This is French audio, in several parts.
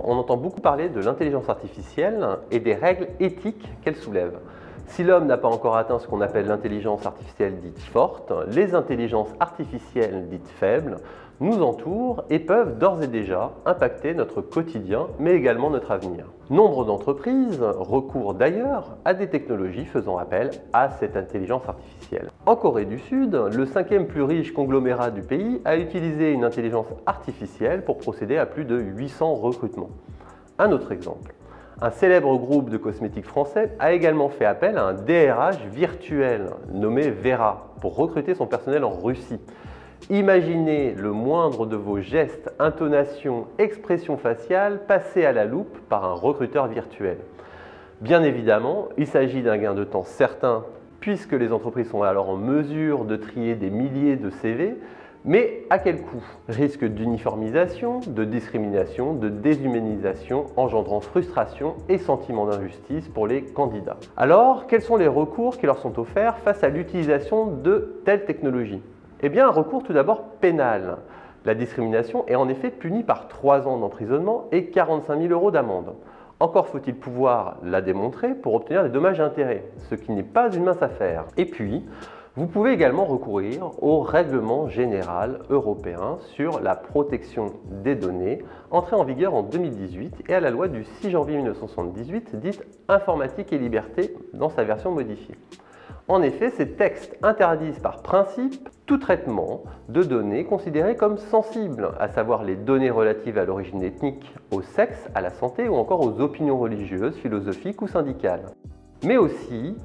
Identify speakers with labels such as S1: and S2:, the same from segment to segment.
S1: on entend beaucoup parler de l'intelligence artificielle et des règles éthiques qu'elle soulève. Si l'homme n'a pas encore atteint ce qu'on appelle l'intelligence artificielle dite forte, les intelligences artificielles dites faibles nous entourent et peuvent d'ores et déjà impacter notre quotidien, mais également notre avenir. Nombre d'entreprises recourent d'ailleurs à des technologies faisant appel à cette intelligence artificielle. En Corée du Sud, le 5e plus riche conglomérat du pays a utilisé une intelligence artificielle pour procéder à plus de 800 recrutements. Un autre exemple. Un célèbre groupe de cosmétiques français a également fait appel à un DRH virtuel nommé Vera pour recruter son personnel en Russie. Imaginez le moindre de vos gestes, intonations, expressions faciales passés à la loupe par un recruteur virtuel. Bien évidemment, il s'agit d'un gain de temps certain puisque les entreprises sont alors en mesure de trier des milliers de CV, mais à quel coût? Risque d'uniformisation, de discrimination, de déshumanisation, engendrant frustration et sentiment d'injustice pour les candidats. Alors, quels sont les recours qui leur sont offerts face à l'utilisation de telles technologies? Eh bien, un recours tout d'abord pénal. La discrimination est en effet punie par 3 ans d'emprisonnement et 45 000 € d'amende. Encore faut-il pouvoir la démontrer pour obtenir des dommages et intérêts, ce qui n'est pas une mince affaire. Et puis, vous pouvez également recourir au règlement général européen sur la protection des données, entré en vigueur en 2018, et à la loi du 6 janvier 1978, dite Informatique et Liberté, dans sa version modifiée. En effet, ces textes interdisent par principe tout traitement de données considérées comme sensibles, à savoir les données relatives à l'origine ethnique, au sexe, à la santé ou encore aux opinions religieuses, philosophiques ou syndicales. Mais aussi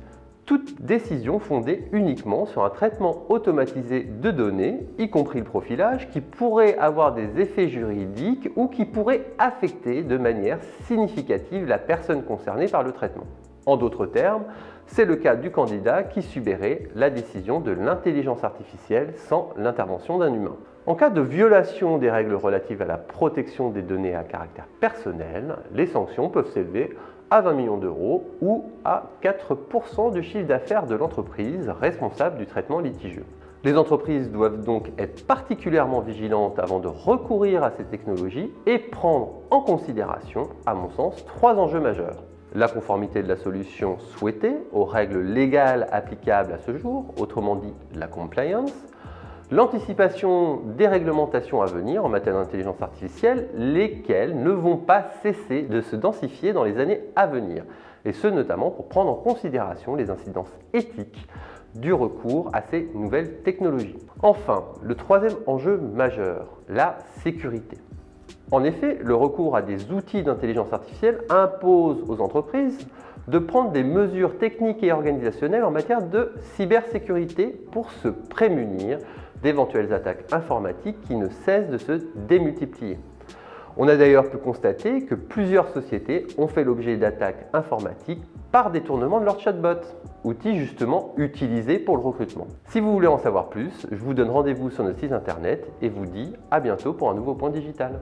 S1: toute décision fondée uniquement sur un traitement automatisé de données, y compris le profilage, qui pourrait avoir des effets juridiques ou qui pourrait affecter de manière significative la personne concernée par le traitement. En d'autres termes, c'est le cas du candidat qui subirait la décision de l'intelligence artificielle sans l'intervention d'un humain. En cas de violation des règles relatives à la protection des données à caractère personnel, les sanctions peuvent s'élever à 20 millions d'euros ou à 4% du chiffre d'affaires de l'entreprise responsable du traitement litigieux. Les entreprises doivent donc être particulièrement vigilantes avant de recourir à ces technologies et prendre en considération, à mon sens, 3 enjeux majeurs. La conformité de la solution souhaitée aux règles légales applicables à ce jour, autrement dit la compliance, l'anticipation des réglementations à venir en matière d'intelligence artificielle, lesquelles ne vont pas cesser de se densifier dans les années à venir, et ce notamment pour prendre en considération les incidences éthiques du recours à ces nouvelles technologies. Enfin, le 3e enjeu majeur, la sécurité. En effet, le recours à des outils d'intelligence artificielle impose aux entreprises de prendre des mesures techniques et organisationnelles en matière de cybersécurité pour se prémunir d'éventuelles attaques informatiques qui ne cessent de se démultiplier. On a d'ailleurs pu constater que plusieurs sociétés ont fait l'objet d'attaques informatiques par détournement de leur chatbot, outil justement utilisé pour le recrutement. Si vous voulez en savoir plus, je vous donne rendez-vous sur notre site internet et vous dis à bientôt pour un nouveau point digital.